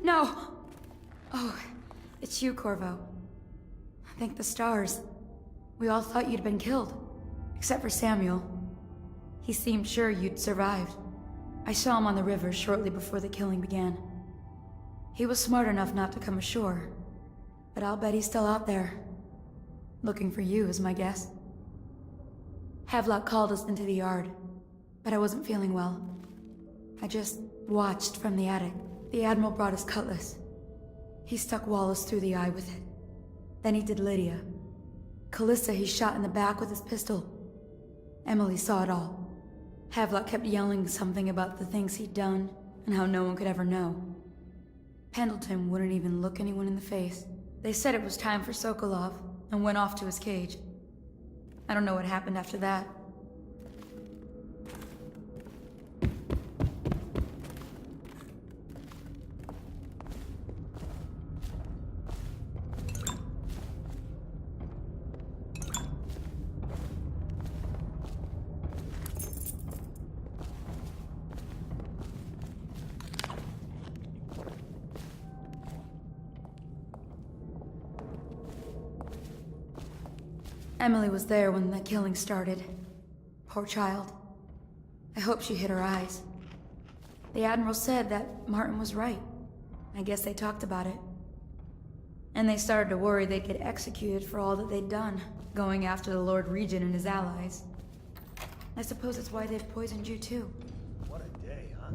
No! Oh, it's you, Corvo. Thank the stars. We all thought you'd been killed. Except for Samuel. He seemed sure you'd survived. I saw him on the river shortly before the killing began. He was smart enough not to come ashore. But I'll bet he's still out there. Looking for you, is my guess. Havelock called us into the yard, but I wasn't feeling well. I just watched from the attic. The Admiral brought his cutlass. He stuck Wallace through the eye with it. Then he did Lydia. Callista he shot in the back with his pistol. Emily saw it all. Havelock kept yelling something about the things he'd done, and how no one could ever know. Pendleton wouldn't even look anyone in the face. They said it was time for Sokolov, and went off to his cage. I don't know what happened after that. Emily was there when the killing started. Poor child. I hope she hit her eyes. The Admiral said that Martin was right. I guess they talked about it. And they started to worry they'd get executed for all that they'd done, going after the Lord Regent and his allies. I suppose it's why they've poisoned you too. What a day, huh?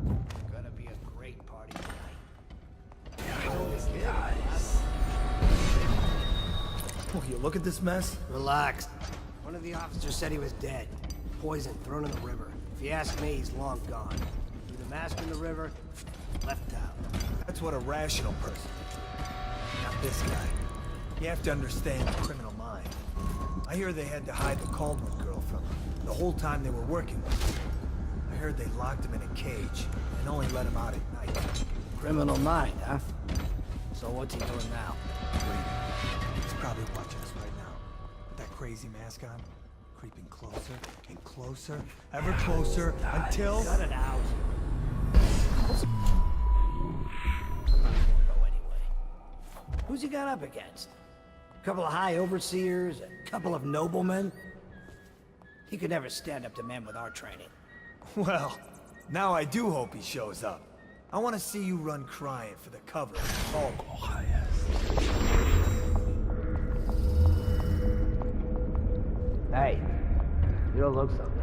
Gonna be a great party tonight. Oh, you look at this mess? Relax. One of the officers said he was dead. Poisoned, thrown in the river. If you ask me, he's long gone. Threw the mask in the river, left town. That's what a rational person would do. Not this guy. You have to understand the criminal mind. I hear they had to hide the Calmwood girl from him the whole time they were working with him. I heard they locked him in a cage and only let him out at night. Criminal mind, huh? So what's he doing now? Waiting. He's probably watching us right now. With that crazy mask on. Creeping closer and closer, ever closer, until... Cut it out. Go anyway. Who's he got up against? A couple of high overseers, a couple of noblemen? He could never stand up to men with our training. Well, now I do hope he shows up. I want to see you run crying for the cover. Oh, yes. Hey, you don't look so good.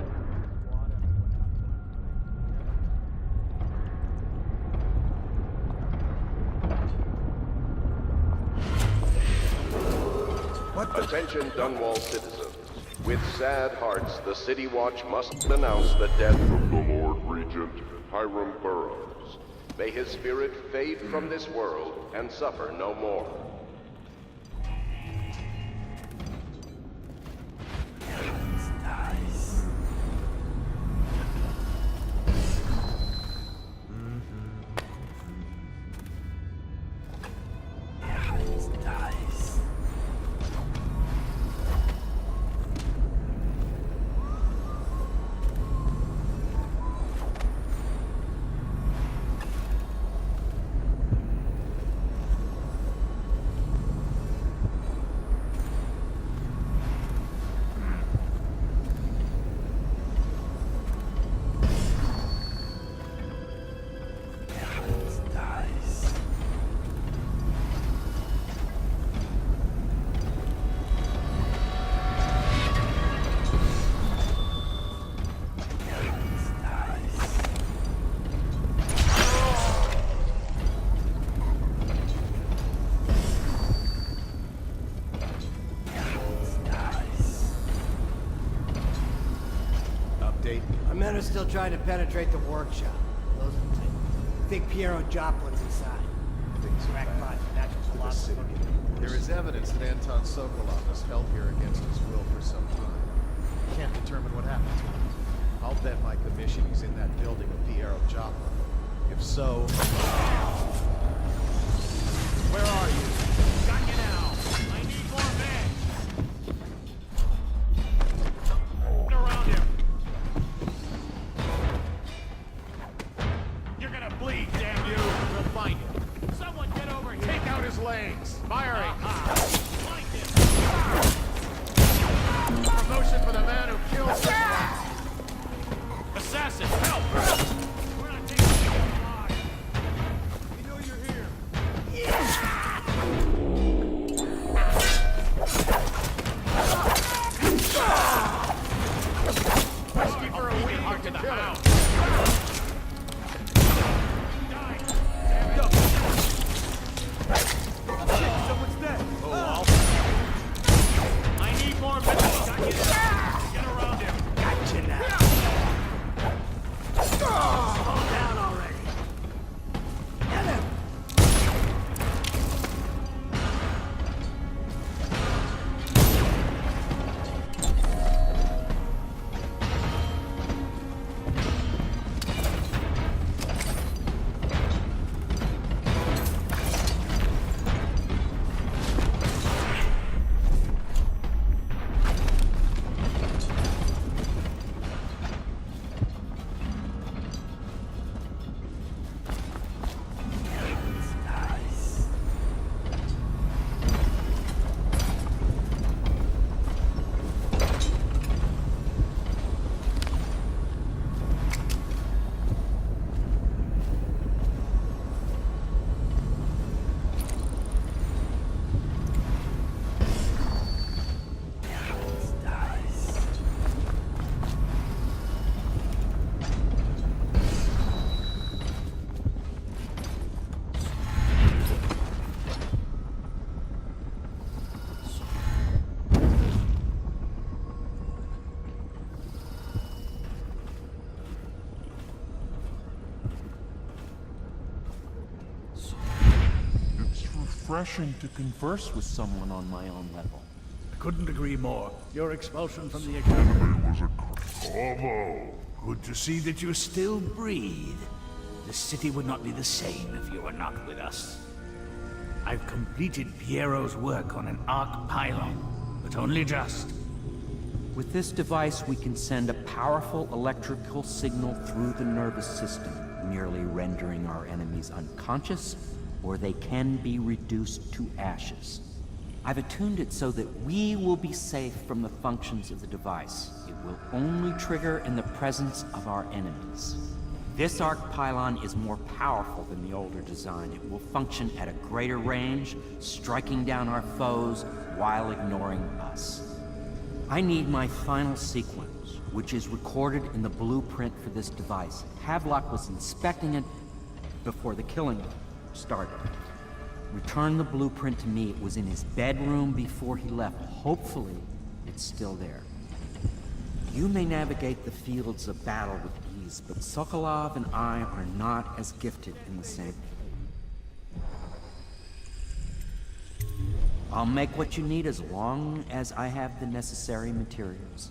What the... Attention Dunwall citizens. With sad hearts, the City Watch must announce the death of the Lord Regent, Hiram Burroughs. May his spirit fade from this world and suffer no more. Our men are still trying to penetrate the workshop. Those are the I think Piero Joplin's inside. Crackpot, natural philosopher. There is evidence that Anton Sokolov was held here against his will for some time. Can't determine what happened to him. I'll bet my commission he's in that building with Piero Joplin. If so... Where are you? Got you now! I need more men! Get around him! You're gonna bleed, damn you! We'll find him. Someone refreshing to converse with someone on my own level. I couldn't agree more. Your expulsion from the academy was a Corvo. good to see that you still breathe. The city would not be the same if you were not with us. I've completed Piero's work on an arc pylon, but only just. With this device, we can send a powerful electrical signal through the nervous system, merely rendering our enemies unconscious, or they can be reduced to ashes. I've attuned it so that we will be safe from the functions of the device. It will only trigger in the presence of our enemies. This arc pylon is more powerful than the older design. It will function at a greater range, striking down our foes while ignoring us. I need my final sequence, which is recorded in the blueprint for this device. Havelock was inspecting it before the killing started. Return the blueprint to me. It was in his bedroom before he left. Hopefully, it's still there. You may navigate the fields of battle with ease, but Sokolov and I are not as gifted in the same. I'll make what you need as long as I have the necessary materials.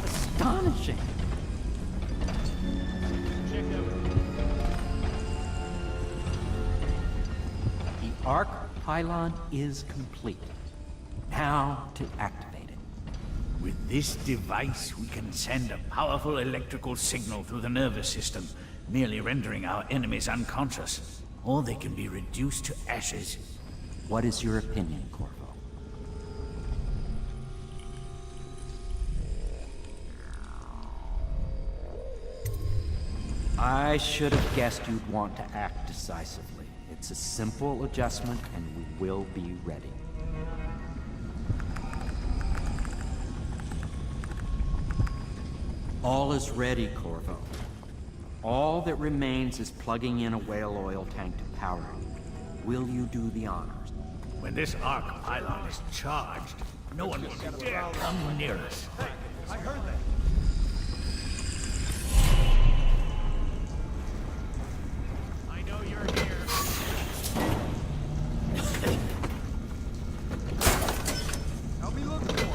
Astonishing! The arc pylon is complete. Now to activate it. With this device, we can send a powerful electrical signal through the nervous system, merely rendering our enemies unconscious. Or they can be reduced to ashes. What is your opinion, Corvo? I should have guessed you'd want to act decisively. It's a simple adjustment, and we will be ready. All is ready, Corvo. All that remains is plugging in a whale oil tank to power it. Will you do the honors? When this arc pylon is charged, no one will dare come near us. I heard that. I know you're here. Help me look for him.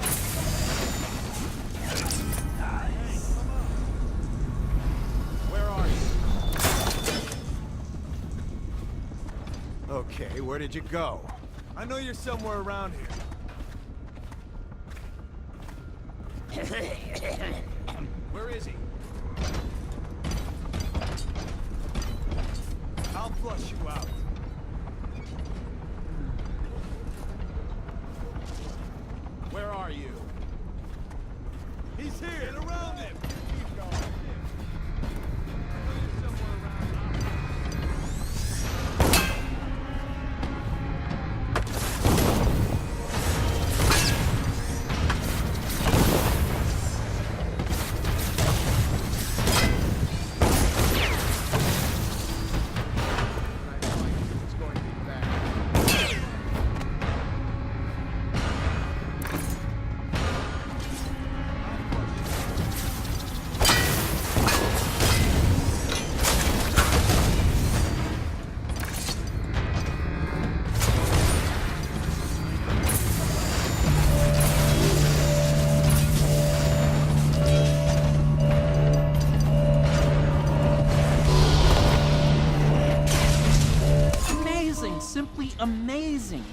Where are you? Okay, where did you go? I know you're somewhere around here. Where is he? I'll flush you out. Where are you? He's here! Get around him! Keep going. I know you're somewhere around here. It's going to be bad. amazing.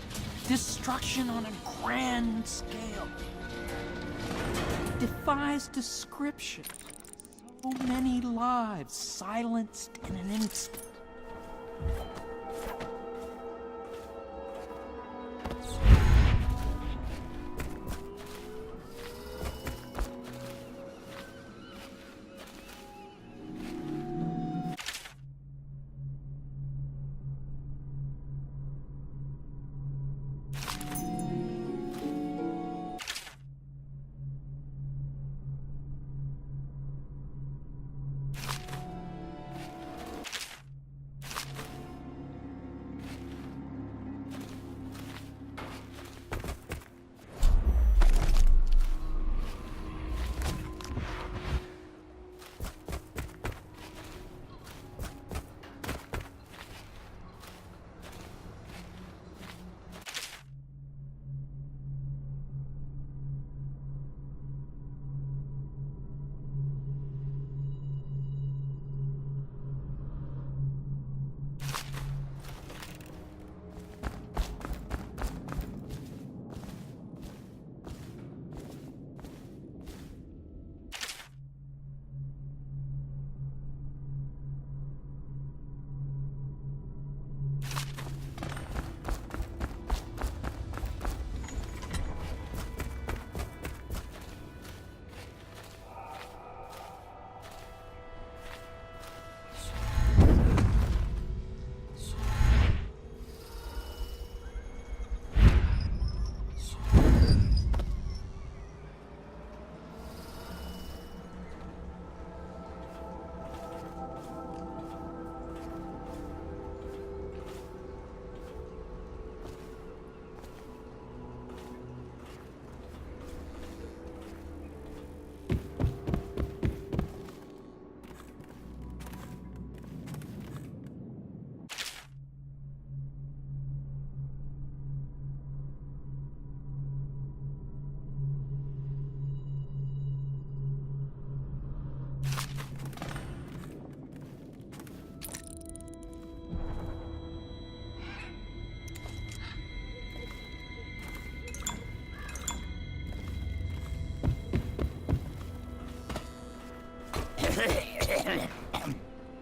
Destruction on a grand scale. Defies description. So many lives silenced in an instant.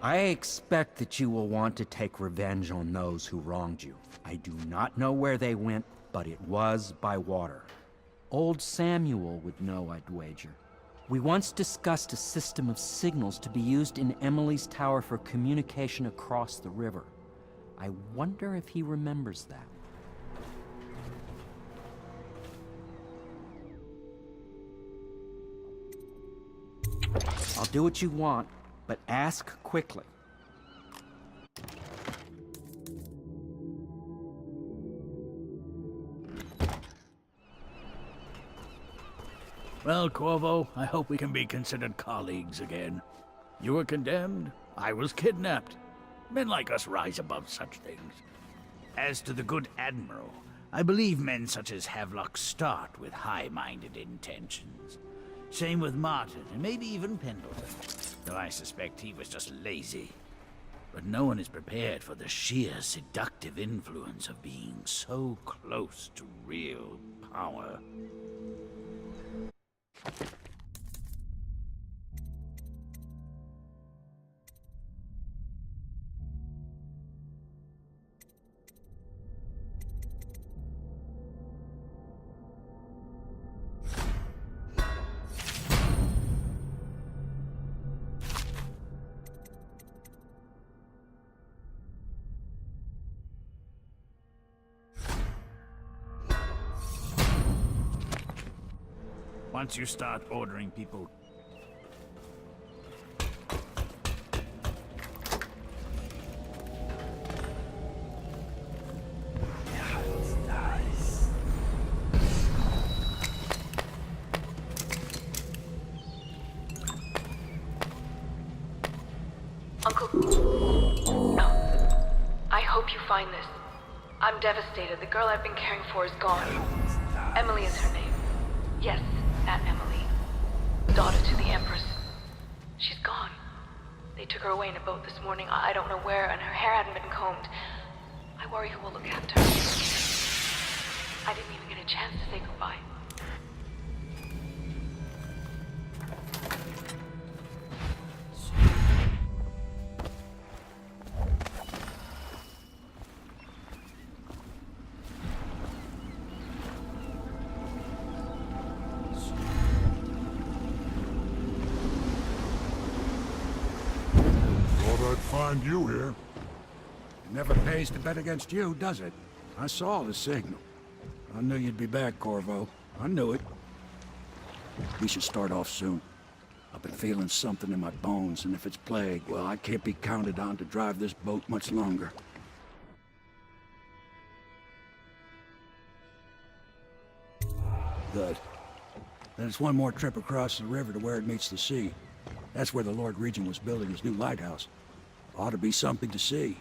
I expect that you will want to take revenge on those who wronged you. I do not know where they went, but it was by water. Old Samuel would know, I'd wager. We once discussed a system of signals to be used in Emily's tower for communication across the river. I wonder if he remembers that. I'll do what you want, but ask quickly. Well, Corvo, I hope we can be considered colleagues again. You were condemned, I was kidnapped. Men like us rise above such things. As to the good Admiral, I believe men such as Havelock start with high-minded intentions. Same with Martin, and maybe even Pendleton, though I suspect he was just lazy. But no one is prepared for the sheer seductive influence of being so close to real power. Once you start ordering people... Uncle... No. I hope you find this. I'm devastated. The girl I've been caring for is gone. Emily is her name. Yes, that Emily. Daughter to the Empress. She's gone. They took her away in a boat this morning. I don't know where, and her hair hadn't been combed. I worry who will look after her. I didn't even get a chance to say goodbye. Thought I'd find you here. It never pays to bet against you, does it? I saw the signal. I knew you'd be back, Corvo. I knew it. We should start off soon. I've been feeling something in my bones, and if it's plague, well, I can't be counted on to drive this boat much longer. Good. Then it's one more trip across the river to where it meets the sea. That's where the Lord Regent was building his new lighthouse. Ought to be something to see.